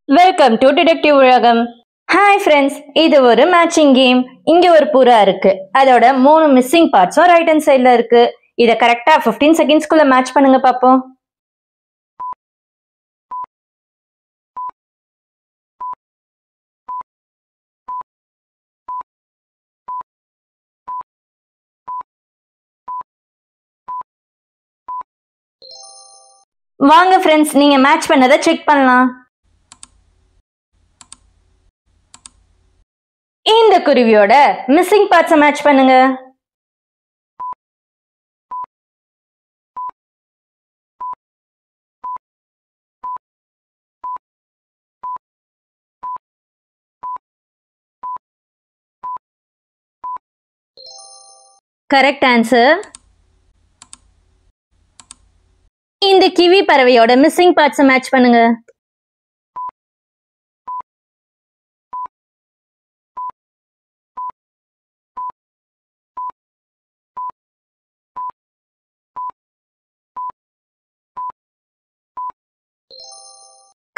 Welcome to detective உலகம். Hi friends, இது ஒரு மேட்சிங் கேம். இங்க ஒரு புறா இருக்கு, அதோட 3 மிஸ்ஸிங் பார்ட்ஸும் ரைட் ஹேண்ட் சைட்ல இருக்கு. இத கரெக்டா 15 செகண்ட்ஸ்க்குள்ள மேட்ச் பண்ணுங்க பாப்போம். வாங்க ஃப்ரெண்ட்ஸ், நீங்க மேட்ச் பண்ணதை செக் பண்ணலாம். இந்த குருவியோட மிஸ்ஸிங் பார்ட்ஸை மேட்ச் பண்ணுங்க. Correct answer. இந்த கிவி பறவையோட மிஸ்ஸிங் பார்ட்ஸை மேட்ச் பண்ணுங்க.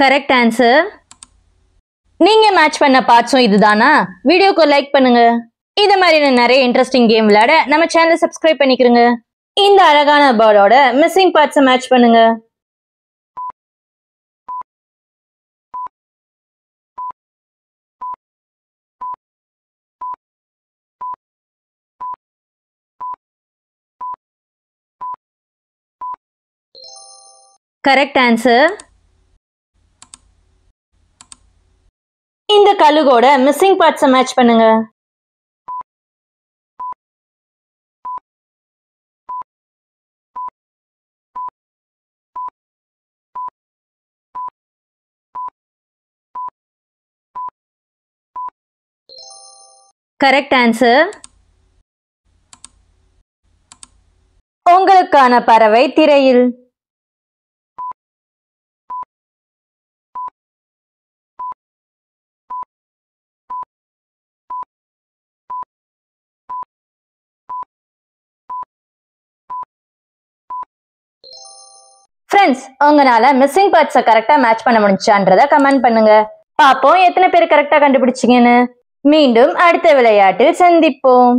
Correct answer. நீங்க மேட்ச் பண்ண பார்ட்ஸும் இதுதானா? வீடியோக்கு லைக் பண்ணுங்க. இந்த மாதிரி நிறைய இன்ட்ரெஸ்டிங் கேம் விளையாட நம்ம சேனலை சப்ஸ்கிரைப் பண்ணிக்கிறோங்க. இந்த அழகான பேர்டோட மிஸ்ஸிங் பார்ட்ஸை மேட்ச் பண்ணுங்க. Correct answer. இந்த கழுகோட மிஸ்ஸிங் பார்ட்ஸை மேட்ச் பண்ணுங்க. Correct answer. உங்களுக்கான பறவை திரையில். ஃப்ரெண்ட்ஸ், உங்களால மிஸ்ஸிங் பார்ட்ஸை கரெக்டா மேட்ச் பண்ண முடிஞ்சான்றத கமெண்ட் பண்ணுங்க. பாப்போம் எத்தனை பேர் கரெக்டா கண்டுபிடிச்சிங்கன்னு. மீண்டும் அடுத்த விளையாட்டில் சந்திப்போம்.